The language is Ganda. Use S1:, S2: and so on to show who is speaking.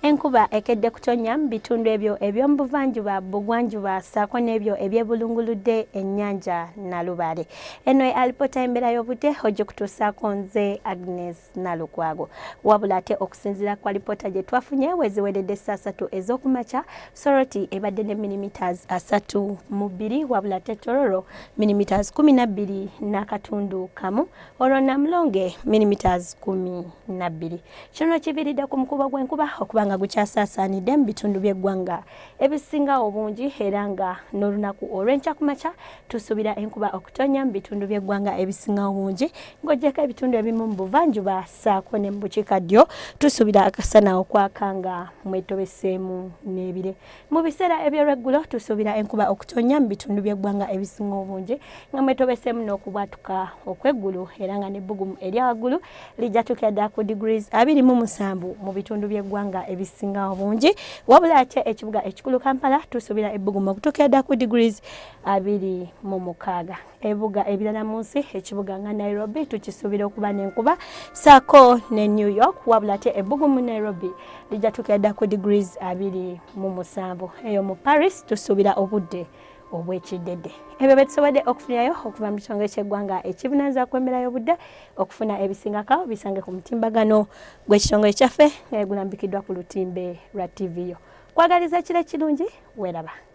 S1: enkuba ekedde kutonya mu bitundu ebyo eby'omu buvanjuba bugwanjuba ssaako n'ebyo ebyebulunguludde ennyanja Nalubale. Eno alipota embeera y'obudde ojja kutuusaako nze Agnes Nalukwago. Wabula ate okusinziira ku alipota gye twafunye weziweredde saa 3 ez'okumakya Soroti ebadde ne millimeters 3.2 wabula ate Tororo millimeters 12 n'akatundu kamu olwo Namulonge millimeters 12. Kino kiviiridde ku mukubo gw'enkuba okuba nga gukyasaasaanidde mu bitundu by'eggwanga ebisinga obungi era nga n'olunaku olw'enkya kumakya tusuubira enkuba okutonya mu bitundu by'eggwanga ebisinga obungi ng'oggyeko ebitundu ebimu mu buvanjuba ssaako ne mu bukiikaddyo tusuubira akasana okwaka nga mwetobeseemu n'ebire. Mu biseera eby'olweggulo tusuubira enkuba okutonya mu bitundu by'eggwanga ebisinga obungi nga mwetobeseemu n'okubwatuka okw'eggulu era nga n'ebbugumu erya waggulu lijja tukedda ku degrees 27 mu bitundu by'eggwanga ebisinga obungi wabula ate ekibuga ekikulu Kampala tusuubira ebbugumu okutukedda ku degrees 26. Ebibuga ebirala mu nsi ekibuga nga Nairobi tukisuubira okuba n'enkuba ssaako ne New York wabula ate ebbugumu Nairobi lijja tukedda ku degrees 27. Eyo mu Paris tusuubira obudde obw'ekiddedde. Ebyo betusobodde okufunirayo okuva mu kitongole ky'eggwanga ekivunaanyizibwa ku mbeera y'obudde okufuna ebisingako bisange ku mutimbagano gw'ekitongole kyaffe nga gulambikiddwa ku lutimbe lwa TV yo. Kwagaliza kiro ekirungi weeraba.